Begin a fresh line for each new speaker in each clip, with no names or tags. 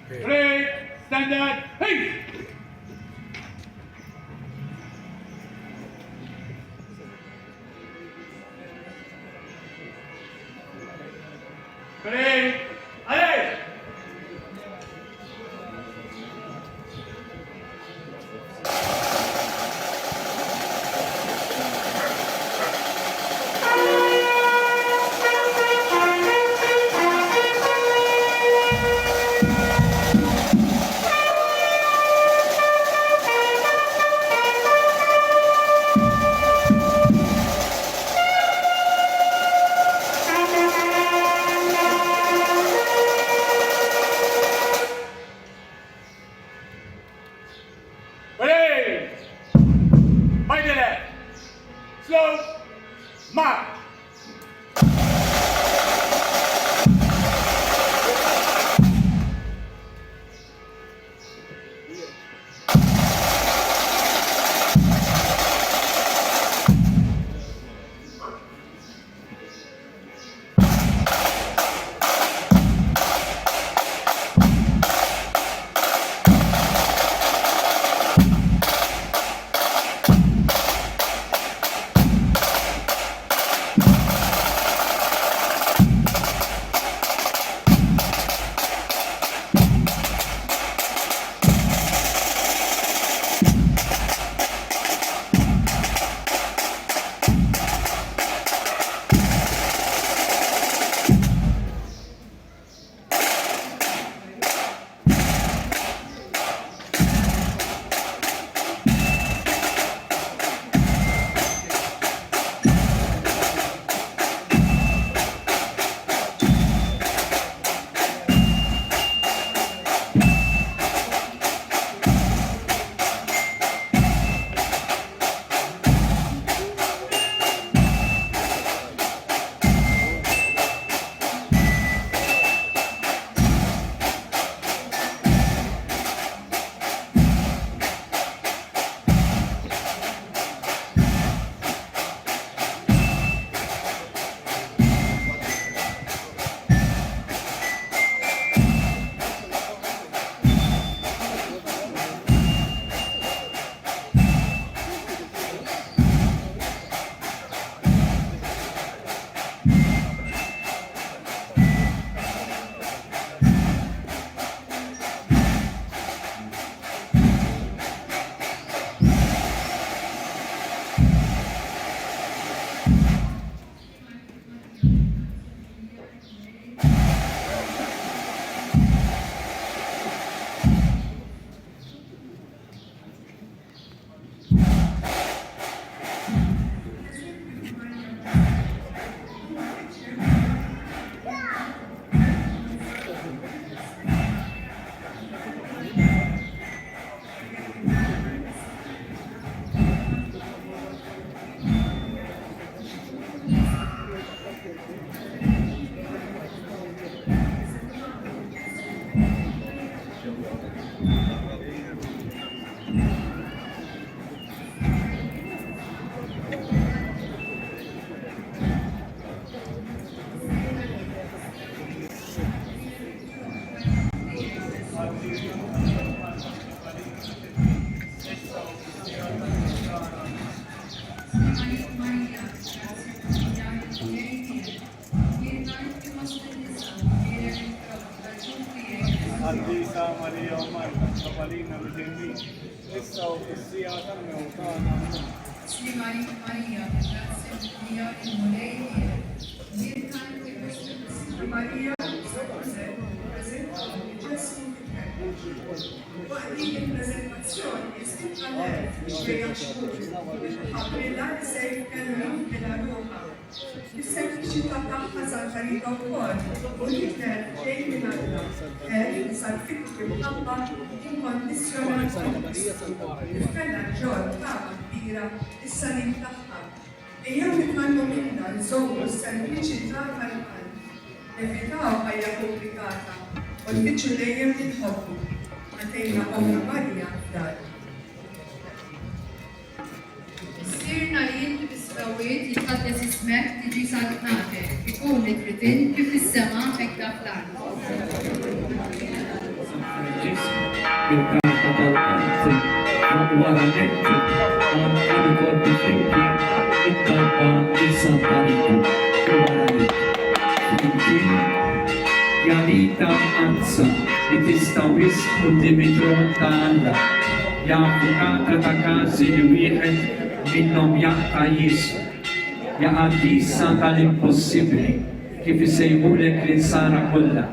Ready, standard, hey! Ready, allez!
Ardisa Maria Omar, Kapalina Mjeni, Issa Ufissija tal-Mewtana.
Sri Maria, grazie Dio in Molevi, direttamente questo Maria, presentò Gesù وقتي البرزنتاسيون استقلال حاضرين سيتكلم إلى روحه السيرتيفيكات تاعها سانتا ريتا وكل ونكتب شيء من الله سالفكر محبة انكونديسيونال تتكلم جول طاقة كبيرة السليم تاعها اليوم نتمنى منا نزوروا السيرتيفيكات القلب نفيتها حياة كومبليكاتا ونفتشوا الأيام الحب أتينا أمنا ماريا دار
Sir Narin kif istawit jitqaddes ismek tiġi saltnatek, ikun li tridin kif is-sema hekk dak l-art.
Il-karta tal-qanzi, wara netti, għan il-korpi flimki, il-talba il-Santa Rita, wara netti. Flimki, janita anza, li tista' wisq qudiem id-dron ta' Alla, jafu katra ta' każi li wieħed minnhom jaqta' jisq, jaqaddisa tal-impossibbli, kif isejmulek l-insara kollha.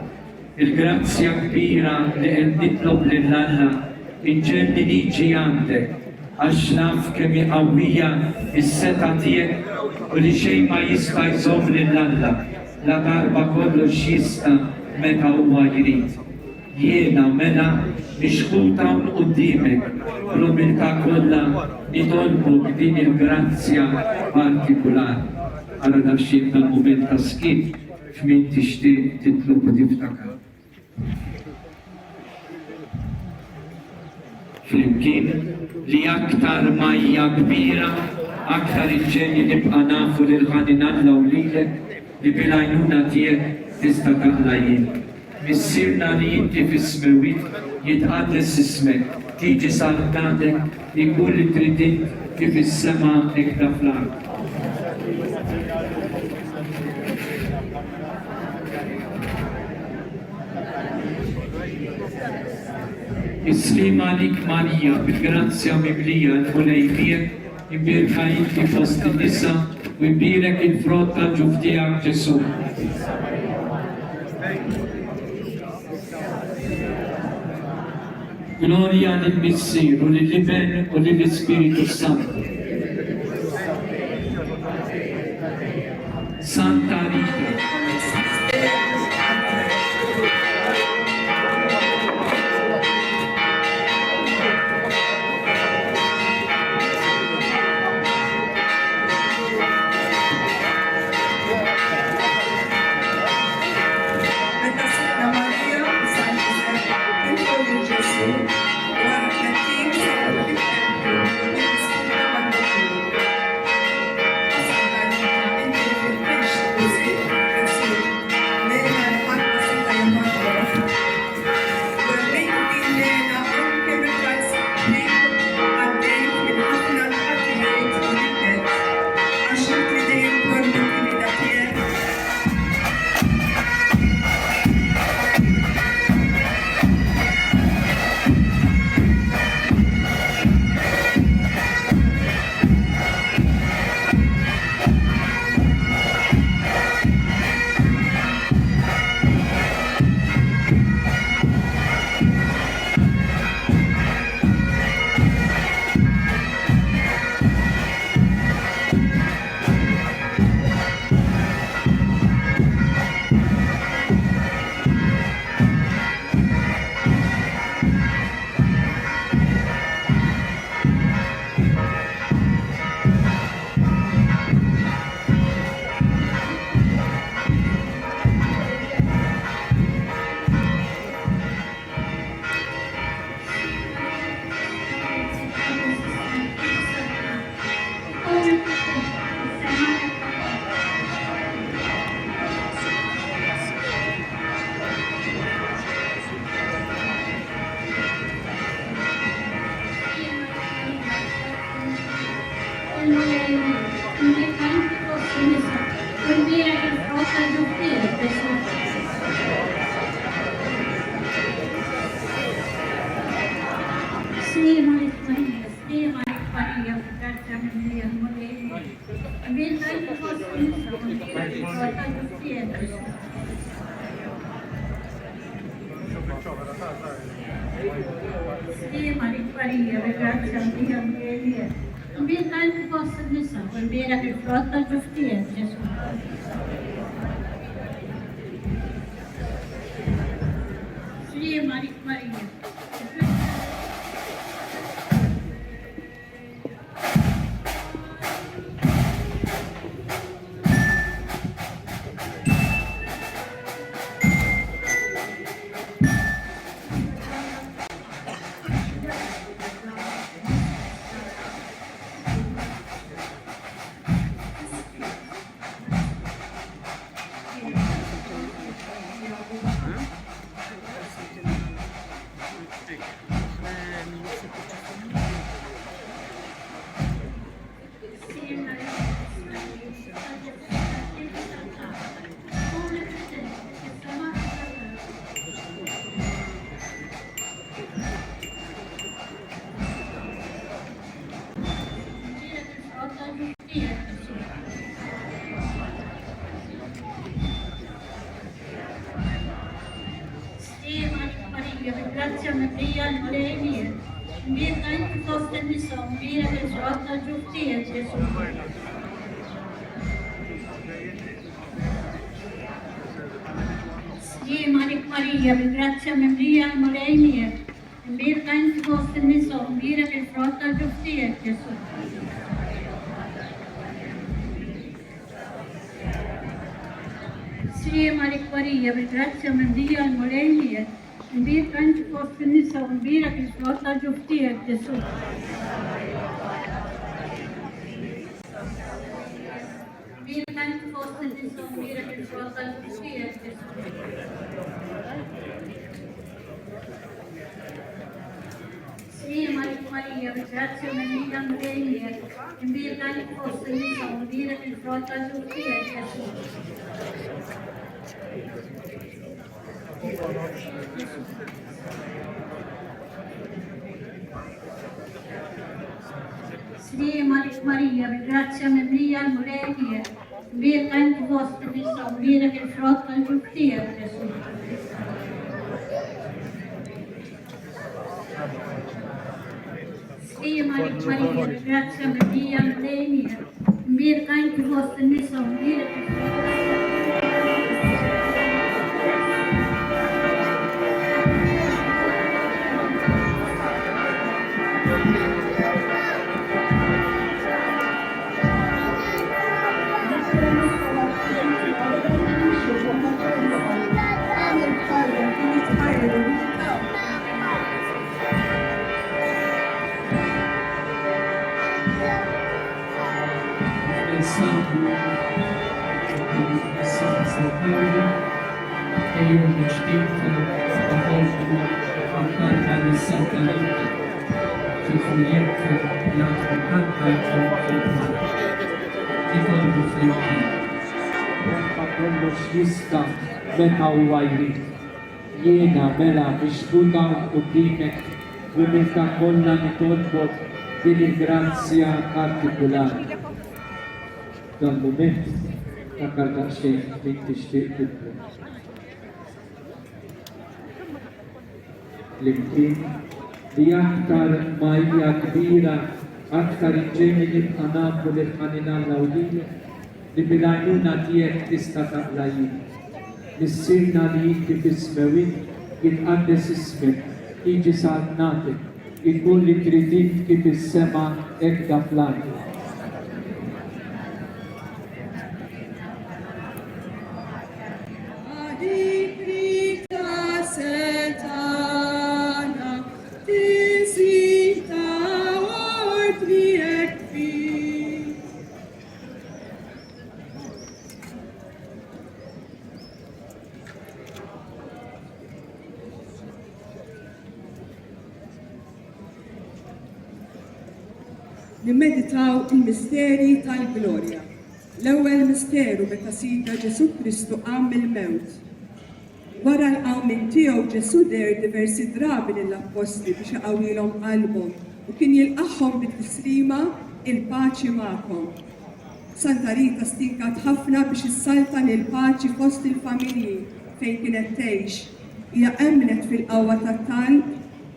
Il-grazzja kbira li qed nitlob lil Alla inġenni liġi għandek, għax naf kemm qawwija s-seta tiegħek u li xejn ma jista' jżomm lil Alla, la darba kollox jista' meta huwa jrid. Jiena mela nixħuta qudiemek l-umiltà kollha nitolbok din il-grazzja partikulari. Ara nafxin tal-mument ta' skit f'min tixtieq titlob u tiftakar. Flimkien li aktar majja kbira, aktar iġġenji nibqa' nafu lil ħanin Alla u lilek li bil-għajnuna tiegħek tista' taqla jien. Missirna li inti fis-smewit jitqaddes ismek, tiġi saltatek li kull li tridin kif is-sema hekk fl-art. Islima lik Marija, bil-grazzja mimlija l-mulejbiek, imbirka inti fost in-nisa u imbirek il-frott tal-ġuf tiegħek Ġesu. Gloria lill-Missier u lill-Iben u lill-Ispiritu Santo. Santa Rita.
Maria, ringrazia Dio Maria. Invita anche i vostri messa, quel bene che flotta giustia, Gesù. Sì, Maria. Ringrazia Maria, lei mia. Invita anche i vostri missoni, mira che flotta giustia, Gesù. Sì, Maria, ringrazia Maria, lei mia. Invita anche i vostri missoni, mira che flotta giustia, Gesù. Sì, Maria, ringrazia Maria, lei mia. Invita anche i vostri missoni, mira che flotta giustia, Gesù. Invita anche i vostri missoni, mira che flotta giustia, Gesù. Sì, Maria, ringrazia Maria, lei mia. Invita anche i vostri missoni, mira che flotta giustia, Gesù. Sì, Maria, ringrazia Maria, lei mia. Invita anche i vostri missoni, mira che flotta giustia, Gesù. Sì, Maria, ringrazia Maria, lei mia. Invita anche i vostri missoni, mira che flotta
e io mi stinco a volte a canta di Santa Rita, che foglietto l'altro canta e confetta, ricordo freddi. Quello xista meta u għajrit, jiena mela mixbuta u dimek u meta kollha nitolbot din il-grazzja partikolari. Dal-mument ta' daqsxejn min tixtieq tibda. L-imkien li aktar ma hija kbira, aktar inġejni nibqa' nagħmlu lil ħanina l-awlija li bil-għajnuna tiegħek tista' taqla jien. Nissirna li inti fis-smewin jitqaddes ismek, jiġi sa'adnatek, ikun li tridin kif is-sema hekk fl-ard.
Nimmeditaw il-misteri tal-glorja. L-ewwel misteru meta Sidna Ġesu Kristu qam mill-mewt. Wara l-qawmin tiegħu Ġesu der diversi drabi lill-apposti biex iqawwilhom qalbhom u kien jilqagħhom bit-tislima il-paċi magħkom. Santa Rita stinkat ħafna biex issalta lill-paċi fost il-familji fejn kienet tgħix. Hija emnet fil-qawwa tat-talb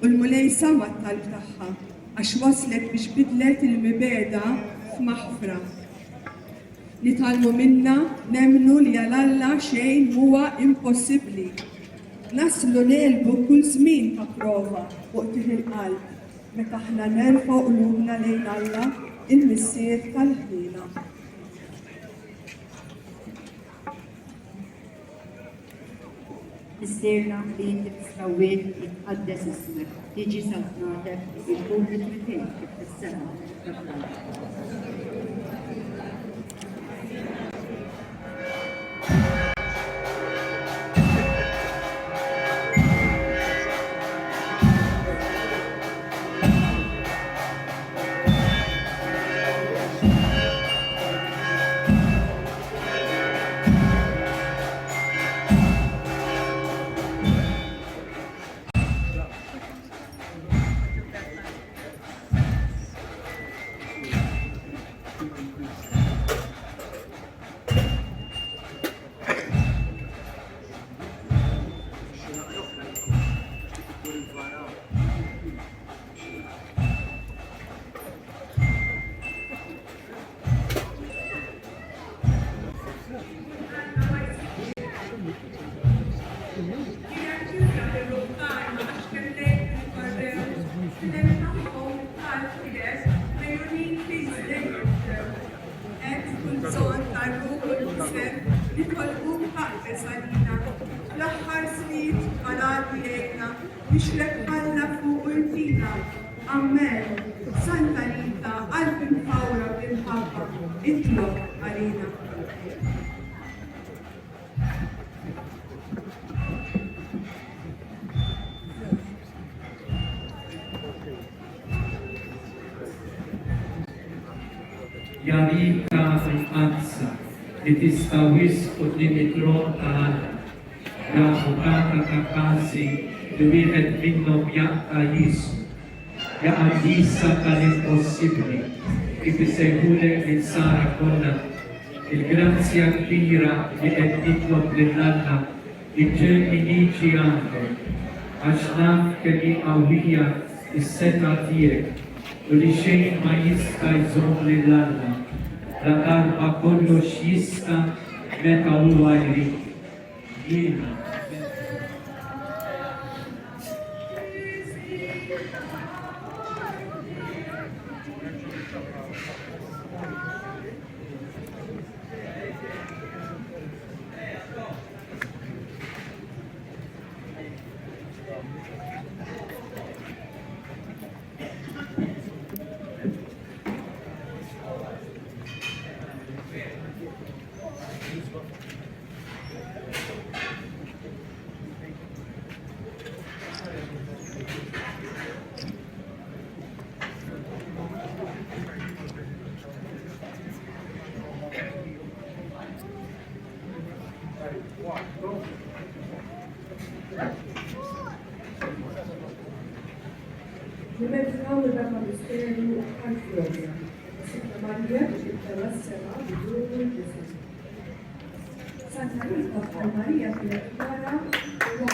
u l-mulej sama tal tagħha għax waslet biex bidlet il-mibeda f'maħfra. Nitalmu minna nemnu li għal-Alla xejn huwa impossibbli. Naslu nelbu kull żmien ta' prova fuq tih il-qalb meta aħna nerfgħu qulubna lejn Alla il-missier tal-ħina.
Misterna li inti bl-istawa jitqaddes ismek, tiġi saltnatek il-kum it-tritin kif fis-sema.
L-aħħar snin għal-għaddi lejna biex lekħalla fuq urtina. Amen. Santa Rita, qalb imfawra bil-ħabba, itlob għalina.
Ja Rita l-qazza li tistawis qudiem it-tron ta' Ja avukata ta' kasi li wieħed minnhom jaqta' Jisu. Ja qadisa tal-impossibbli kif isejħulek lil Sara kollha il-grazzja kbira li qed titlob lill-Alla iġġelni niġi għandek għax naf kemm hi qawwija s-seta tiegħek u li xejn ma jista' jżomm lill-Alla. La darba kollox jista' meta huwa jrid. Jiena.
Nimezzaw il-Rama Misteru għal-Florja. Santa Maria ġibta s-sema biduru l-ġisem. Santa Rita bħal-Marija fil-Klara u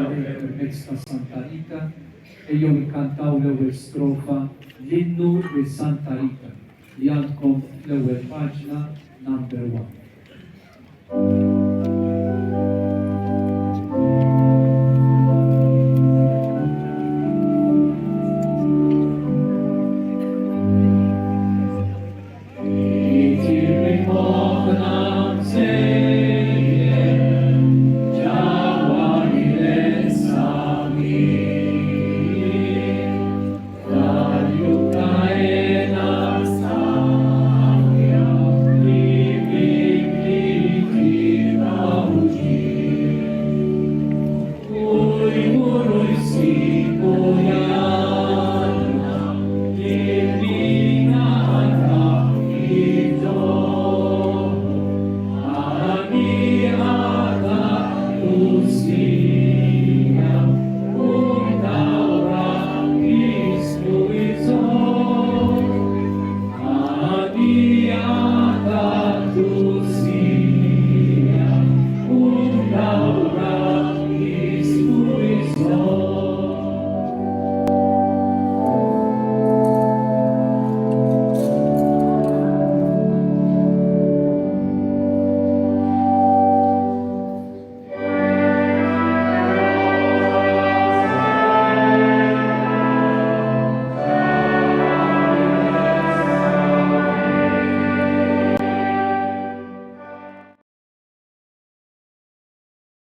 lejn permezz ta' Santa Rita, ejjew ikkantaw l-ewwel strofa l-innu li Santa Rita li għandkom l-ewwel paġna number 1.